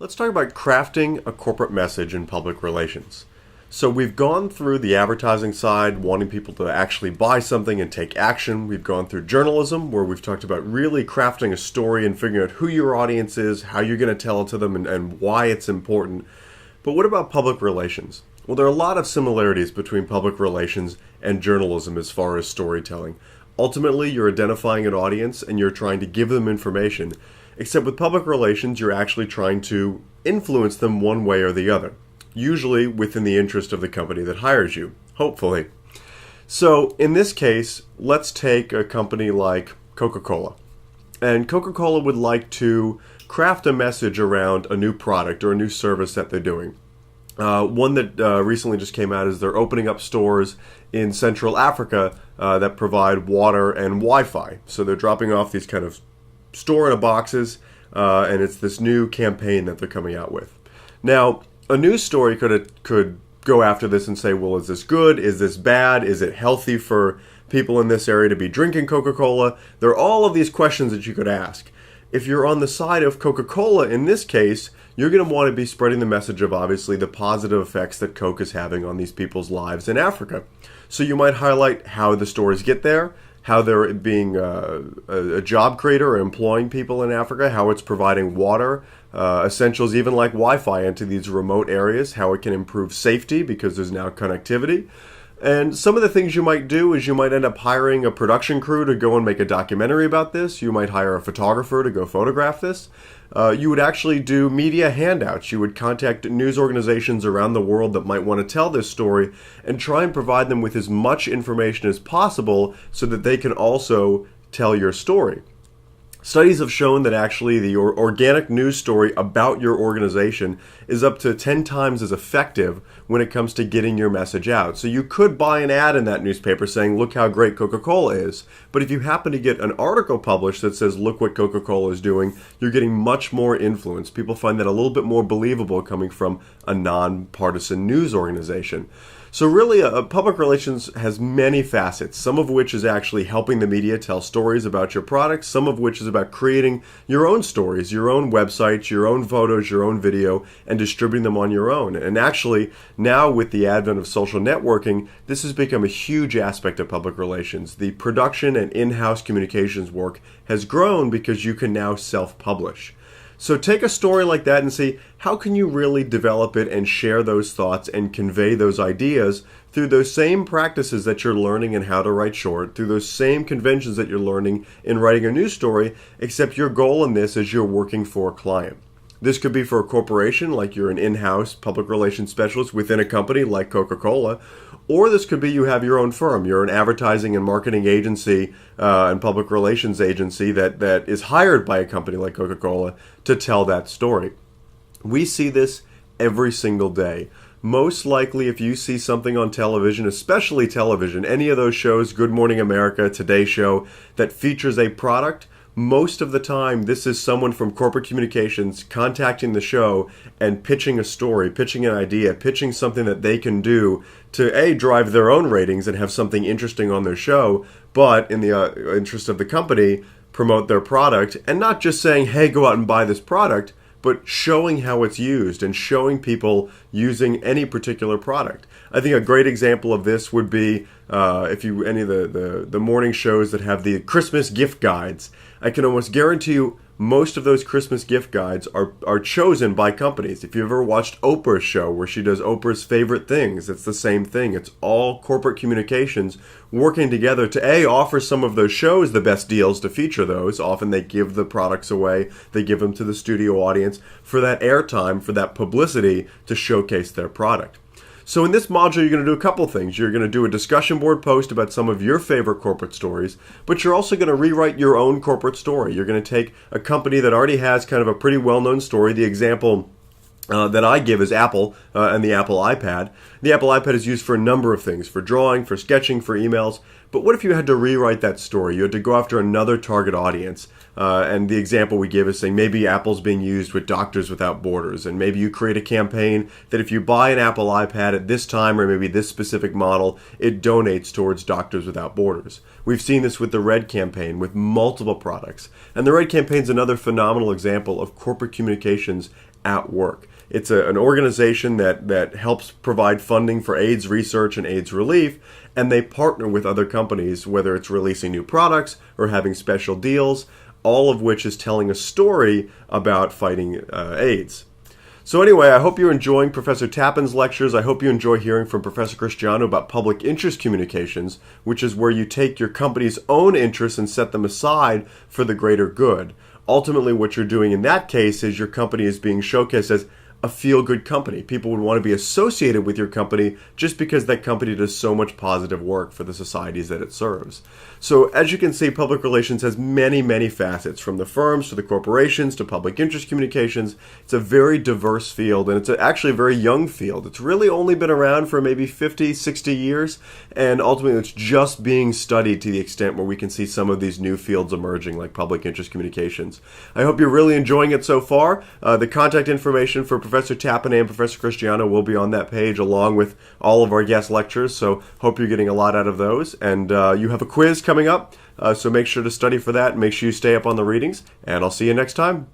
Let's talk about crafting a corporate message in public relations. So we've gone through the advertising side, wanting people to actually buy something and take action. We've gone through journalism, where we've talked about really crafting a story and figuring out who your audience is, how you're going to tell it to them, and why it's important. But what about public relations? Well, there are a lot of similarities between public relations and journalism as far as storytelling. Ultimately, you're identifying an audience and you're trying to give them information. Except with public relations, you're actually trying to influence them one way or the other, usually within the interest of the company that hires you, hopefully. So in this case, let's take a company like Coca-Cola. And Coca-Cola would like to craft a message around a new product or a new service that they're doing. One that recently just came out is they're opening up stores in Central Africa that provide water and Wi-Fi. So they're dropping off these kind of store-in-a-boxes, and it's this new campaign that they're coming out with. Now, a news story could go after this and say, well, is this good? Is this bad? Is it healthy for people in this area to be drinking Coca-Cola? There are all of these questions that you could ask. If you're on the side of Coca-Cola in this case, you're going to want to be spreading the message of obviously the positive effects that Coke is having on these people's lives in Africa. So you might highlight how the stores get there, how they're being a job creator or employing people in Africa, how it's providing water, essentials even like Wi-Fi into these remote areas, how it can improve safety because there's now connectivity. And some of the things you might do is you might end up hiring a production crew to go and make a documentary about this. You might hire a photographer to go photograph this. You would actually do media handouts. You would contact news organizations around the world that might want to tell this story and try and provide them with as much information as possible so that they can also tell your story. Studies have shown that actually the organic news story about your organization is up to 10 times as effective when it comes to getting your message out. So you could buy an ad in that newspaper saying, look how great Coca-Cola is. But if you happen to get an article published that says, look what Coca-Cola is doing, you're getting much more influence. People find that a little bit more believable coming from a nonpartisan news organization. So really, public relations has many facets, some of which is actually helping the media tell stories about your products, some of which is about creating your own stories, your own websites, your own photos, your own video, and distributing them on your own. And actually, now with the advent of social networking, this has become a huge aspect of public relations. The production and in-house communications work has grown because you can now self-publish. So take a story like that and see how can you really develop it and share those thoughts and convey those ideas through those same practices that you're learning in how to write short, through those same conventions that you're learning in writing a news story, except your goal in this is you're working for a client. This could be for a corporation, like you're an in-house public relations specialist within a company like Coca-Cola, or this could be you have your own firm. You're an advertising and marketing agency and public relations agency that is hired by a company like Coca-Cola to tell that story. We see this every single day. Most likely if you see something on television, especially television, any of those shows, Good Morning America, Today Show, that features a product, most of the time, this is someone from corporate communications contacting the show and pitching a story, pitching an idea, pitching something that they can do to, A, drive their own ratings and have something interesting on their show, but in the interest of the company, promote their product, and not just saying, hey, go out and buy this product, but showing how it's used and showing people using any particular product. I think a great example of this would be any of the morning shows that have the Christmas gift guides. I can almost guarantee you most of those Christmas gift guides are chosen by companies. If you've ever watched Oprah's show where she does Oprah's favorite things, it's the same thing. It's all corporate communications working together to A, offer some of those shows the best deals to feature those. Often they give the products away. They give them to the studio audience for that airtime, for that publicity to showcase their product. So in this module, you're going to do a couple things. You're going to do a discussion board post about some of your favorite corporate stories, but you're also going to rewrite your own corporate story. You're going to take a company that already has kind of a pretty well-known story. The example that I give is Apple and the Apple iPad. The Apple iPad is used for a number of things, for drawing, for sketching, for emails. But what if you had to rewrite that story? You had to go after another target audience. And the example we give is saying maybe Apple's being used with Doctors Without Borders. And maybe you create a campaign that if you buy an Apple iPad at this time or maybe this specific model, it donates towards Doctors Without Borders. We've seen this with the Red campaign with multiple products. And the Red campaign is another phenomenal example of corporate communications at Work. It's an organization that helps provide funding for AIDS research and AIDS relief, and they partner with other companies, whether it's releasing new products or having special deals, all of which is telling a story about fighting AIDS. So anyway, I hope you're enjoying Professor Tappan's lectures. I hope you enjoy hearing from Professor Cristiano about public interest communications, which is where you take your company's own interests and set them aside for the greater good. Ultimately, what you're doing in that case is your company is being showcased as a feel-good company. People would want to be associated with your company just because that company does so much positive work for the societies that it serves. So as you can see, public relations has many, many facets, from the firms to the corporations to public interest communications. It's a very diverse field, and it's actually a very young field. It's really only been around for maybe 50, 60 years, and ultimately it's just being studied to the extent where we can see some of these new fields emerging, like public interest communications. I hope you're really enjoying it so far. The contact information for Professor Tappan and Professor Cristiano will be on that page, along with all of our guest lectures, so hope you're getting a lot out of those. And you have a quiz coming up, so make sure to study for that, and make sure you stay up on the readings, and I'll see you next time.